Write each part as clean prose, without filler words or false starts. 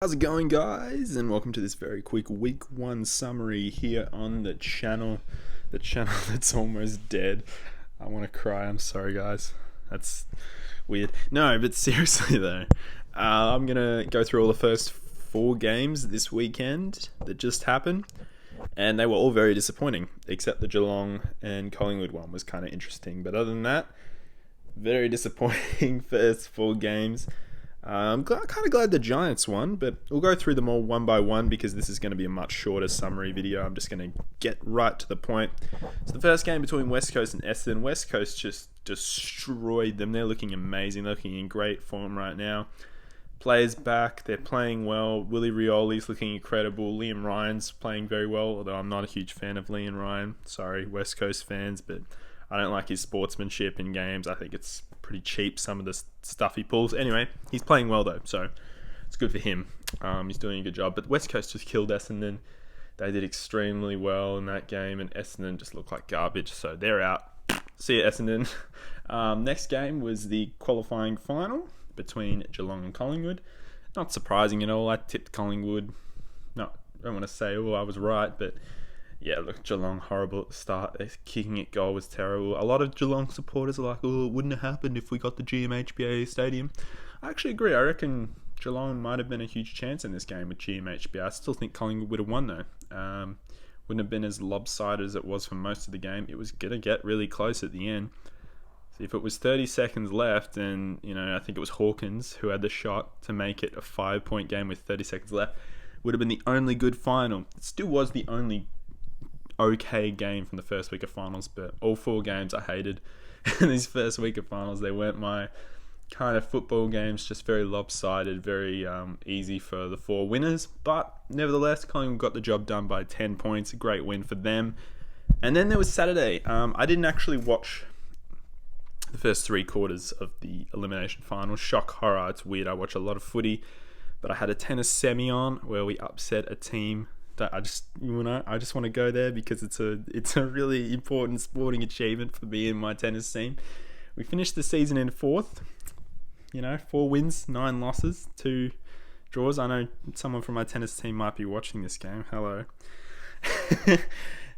How's it going, guys? And welcome to this very quick week one summary here on the channel that's almost dead. I want to cry. I'm sorry, guys. That's weird. No, but seriously though, I'm gonna go through all the first 4 games this weekend that just happened, and they were all very disappointing, except the Geelong and Collingwood one was kind of interesting. But other than that, very disappointing first 4 games. I'm kind of glad the Giants won, but we'll go through them all one by one because this is going to be a much shorter summary video. I'm just going to get right to the point. So the first game between West Coast and Essendon. West Coast just destroyed them. They're looking amazing. They're looking in great form right now. Players back. They're playing well. Willie Rioli's looking incredible. Liam Ryan's playing very well, although I'm not a huge fan of Liam Ryan. Sorry, West Coast fans, but I don't like his sportsmanship in games. I think it's pretty cheap, some of the stuff he pulls. Anyway, he's playing well though, so it's good for him. He's doing a good job. But West Coast just killed Essendon. They did extremely well in that game, and Essendon just looked like garbage, so they're out. See you, Essendon. Next game was the qualifying final between Geelong and Collingwood. Not surprising at all. I tipped Collingwood. No, I don't want to say, I was right, but yeah, look, Geelong horrible at the start. Their kicking at goal was terrible. A lot of Geelong supporters are like, it wouldn't have happened if we got the GMHBA stadium. I actually agree. I reckon Geelong might have been a huge chance in this game with GMHBA. I still think Collingwood would have won though. Wouldn't have been as lopsided as it was for most of the game. It was going to get really close at the end. So if it was 30 seconds left, and I think it was Hawkins who had the shot to make it a 5-point game with 30 seconds left, would have been the only good final. It still was the only okay game from the first week of finals, but all 4 games I hated in these first week of finals. They weren't my kind of football games, just very lopsided, very easy for the 4 winners. But nevertheless, Collingwood got the job done by 10 points, a great win for them. And then there was Saturday. I didn't actually watch the first 3 quarters of the elimination final. Shock horror, it's weird. I watch a lot of footy, but I had a tennis semi on where we upset a team that I just want to go there because it's a really important sporting achievement for me and my tennis team. We finished the season in 4th. 4 wins, 9 losses, 2 draws. I know someone from my tennis team might be watching this game. Hello.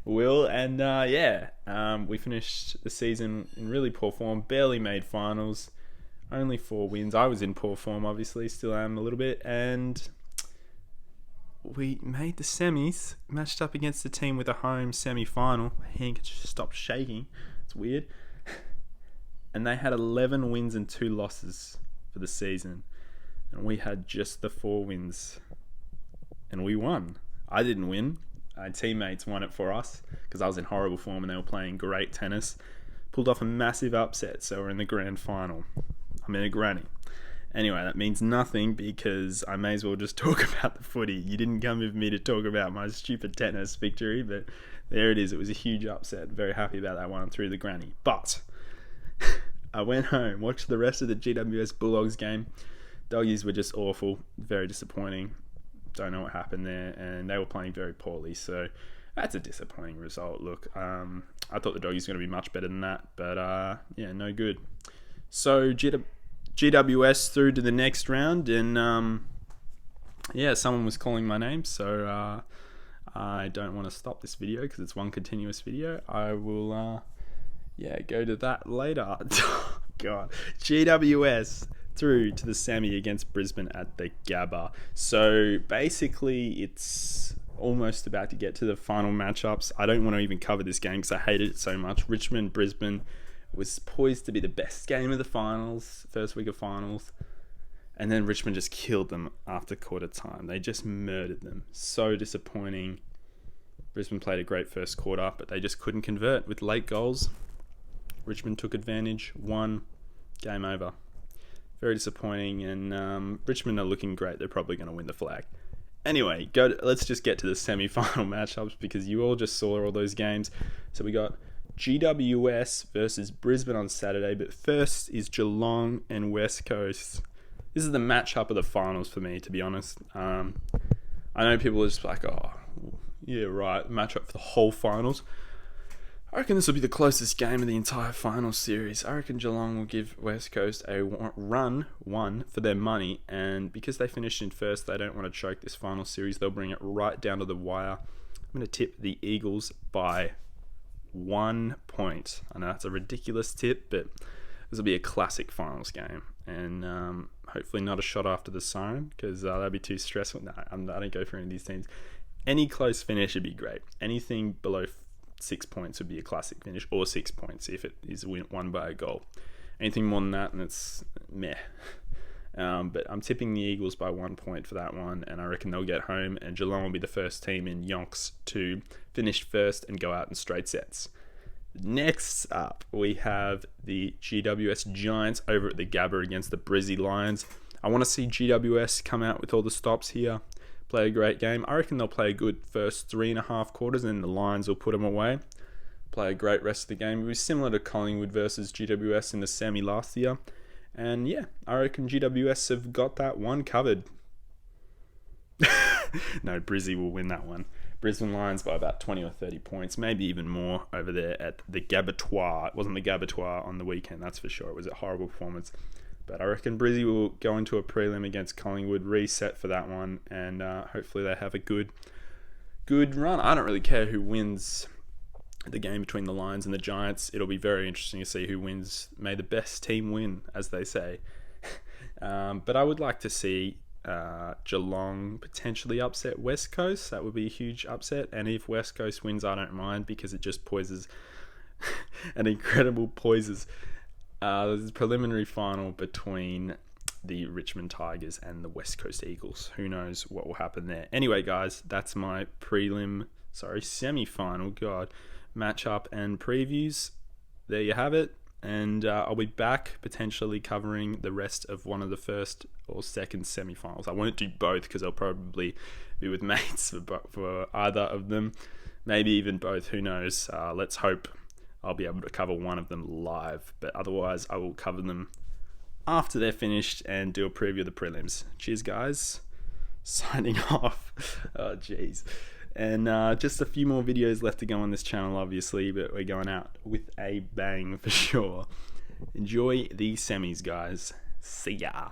Will. And we finished the season in really poor form, barely made finals, only 4 wins. I was in poor form, obviously, still am a little bit, and we made the semis, matched up against a team with a home semi-final. My hand just stopped shaking. It's weird. And they had 11 wins and 2 losses for the season. And we had just the 4 wins. And we won. I didn't win. My teammates won it for us because I was in horrible form and they were playing great tennis. Pulled off a massive upset, so we're in the grand final. I'm in a granny. Anyway, that means nothing because I may as well just talk about the footy. You didn't come with me to talk about my stupid tennis victory, but there it is. It was a huge upset. Very happy about that one through the granny. But I went home, watched the rest of the GWS Bulldogs game. Doggies were just awful. Very disappointing. Don't know what happened there, and they were playing very poorly, so that's a disappointing result. Look, I thought the Doggies were going to be much better than that, but no good. So GWS through to the next round, and someone was calling my name, so I don't want to stop this video because it's one continuous video. I will go to that later. God, GWS through to the semi against Brisbane at the Gabba. So basically it's almost about to get to the final matchups. I don't want to even cover this game because I hated it so much. Richmond-Brisbane was poised to be the best game of the finals, first week of finals, and then Richmond just killed them after quarter time. They just murdered them. So disappointing. Brisbane played a great first quarter, but they just couldn't convert with late goals. Richmond took advantage, won, game over. Very disappointing, and Richmond are looking great. They're probably going to win the flag. Anyway, let's just get to the semi-final matchups because you all just saw all those games. So we got GWS versus Brisbane on Saturday, but first is Geelong and West Coast. This is the matchup of the finals for me, to be honest. I know people are just like, oh, yeah, right, matchup for the whole finals. I reckon this will be the closest game of the entire final series. I reckon Geelong will give West Coast a run for their money, and because they finished in first, they don't want to choke this final series. They'll bring it right down to the wire. I'm going to tip the Eagles by 1 point. I know that's a ridiculous tip, but this will be a classic finals game, and hopefully not a shot after the siren, because that'd be too stressful. No, I don't go for any of these teams. Any close finish would be great. Anything below 6 points would be a classic finish, or 6 points if it is won by a goal. Anything more than that, and it's meh. But I'm tipping the Eagles by 1 point for that one, and I reckon they'll get home, and Geelong will be the first team in Yonks to finish first and go out in straight sets. Next up, we have the GWS Giants over at the Gabba against the Brizzy Lions. I want to see GWS come out with all the stops here, play a great game. I reckon they'll play a good first 3.5 quarters, and the Lions will put them away. Play a great rest of the game. It was similar to Collingwood versus GWS in the semi last year. And yeah, I reckon GWS have got that one covered. No, Brizzy will win that one. Brisbane Lions by about 20 or 30 points, maybe even more over there at the Gabatoir. It wasn't the Gabatoir on the weekend, that's for sure. It was a horrible performance. But I reckon Brizzy will go into a prelim against Collingwood, reset for that one, and hopefully they have a good run. I don't really care who wins the game between the Lions and the Giants. It'll be very interesting to see who wins. May the best team win, as they say. But I would like to see Geelong potentially upset West Coast. That would be a huge upset. And if West Coast wins, I don't mind, because it just poises an incredible poises. There's a preliminary final between the Richmond Tigers and the West Coast Eagles. Who knows what will happen there. Anyway, guys, that's my semi-final, matchup and previews. There you have it. And I'll be back potentially covering the rest of one of the first or second semi-finals. I won't do both because I'll probably be with mates for either of them. Maybe even both, who knows. Let's hope I'll be able to cover one of them live. But otherwise, I will cover them after they're finished and do a preview of the prelims. Cheers, guys. Signing off. Oh, jeez. And just a few more videos left to go on this channel, obviously, but we're going out with a bang for sure. Enjoy the semis, guys. See ya.